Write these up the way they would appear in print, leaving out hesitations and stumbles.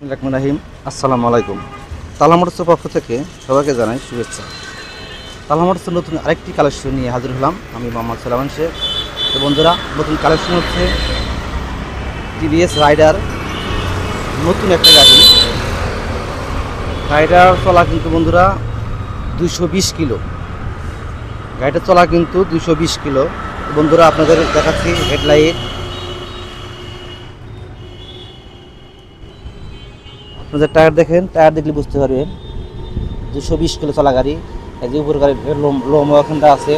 বিসমিল্লাহির রহিম। আসসালামু আলাইকুম। তালহা মোটরসের পক্ষ থেকে সবাইকে জানাই শুভেচ্ছা। তালহা মোটরসের নতুন আরেকটি কালেকশন নিয়ে হাজির হলাম আমি মোহাম্মদ সালামান শেখ। তো বন্ধুরা, নতুন কালেকশন হচ্ছে টিভিএস রাইডার, নতুন একটা গাড়ি। গাড়িটার চলা কিন্তু বন্ধুরা 220 কিলো। গাড়িটা চলা কিন্তু 220 কিলো। বন্ধুরা, আপনাদের দেখাচ্ছি হেডলাইট। আপনাদের টায়ার দেখেন, টায়ার দেখলে বুঝতে পারবেন 220 কিলো চলা গাড়ি। এই যে উপর গাড়ির লোম ওখানটা আছে,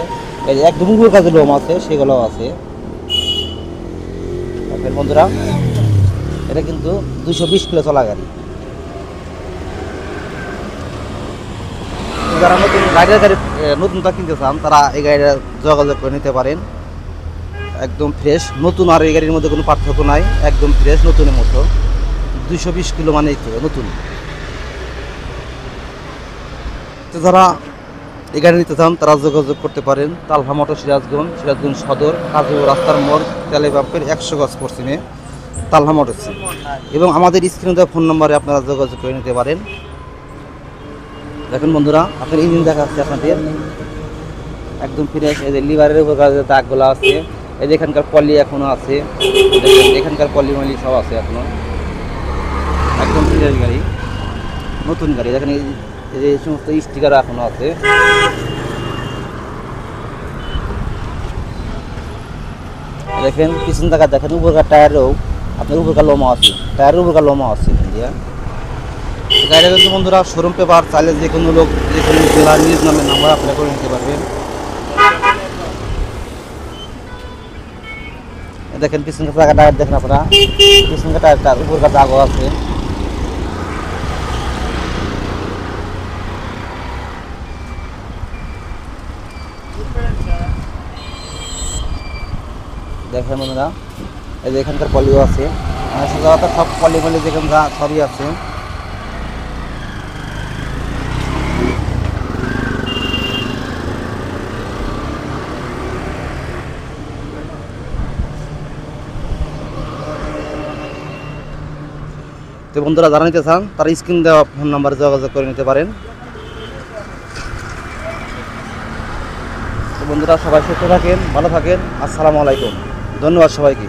এই যে একদম উপর কাজে লোম আছে, সেগুলো আছে। দেখেন বন্ধুরা, এটা কিন্তু 220 কিলো চলা গাড়ি। যারা নতুন গাড়ি নতুনটা কিনতে চান তারা এই গাড়িটা যোগাযোগ করে নিতে পারেন। একদম ফ্রেশ নতুন, আর এই গাড়ির মধ্যে কোনো পার্থক্য নাই, একদম ফ্রেশ নতুনের মতো। 220 কিলো মানেই তো নতুন। তো যারা এই গাড়ি নিতে চান তারা যোগাযোগ করতে পারেন তালহা মোটর সিরাজগঞ্জ সদর, কাজু রাস্তার মোড়, তেলে পাম্পের 100 গজ পশ্চিমে তালহা মোটরস। এবং আমাদের স্ক্রিনে দেওয়া ফোন নম্বরে আপনারা যোগাযোগ করে নিতে পারেন। দেখেন বন্ধুরা, আপনার ইঞ্জিন দেখাচ্ছে আপনাদের একদম ফ্রেশ। এই যে লিভারের উপর যে দাগগুলো আছে, এই যে এখানকার পলি এখনো আছে, এখানকার পলি মলি সব আছে এখনো। একদম ফ্রেশ গাড়ি, নতুন গাড়ি। দেখেন এই সমস্ত স্টিকার এখনো আছে। দেখেন পিছন টাকা, দেখেন উপরকার টায়ারেও আপনার উপরকার লোমা আছে, টায়ারের উপরকার লোমা আছে। গাড়িটা কিন্তু বন্ধুরা শোরুম পেপার, চাইলে যে কোনো লোক যে কোনো জেলার নিজ নামে নাম্বার অ্যাপ্লাই করে নিতে পারবেন। দেখেন পিছনকার টাকা টায়ার দেখেন আপনারা, পিছনকার টায়ারটার উপরকার দাগও আছে। দেখেন বন্ধুরা, এই যে এখানকার পলিও আছে, সাধারণত সব পলি মলি যেখানে সবই আছে। তো বন্ধুরা, যারা নিতে চান তারা স্ক্রিন দেওয়া ফোন নাম্বারে যোগাযোগ করে নিতে পারেন। তো বন্ধুরা, সবাই সুস্থ থাকেন, ভালো থাকেন। আসসালামু আলাইকুম, ধন্যবাদ সবাইকে।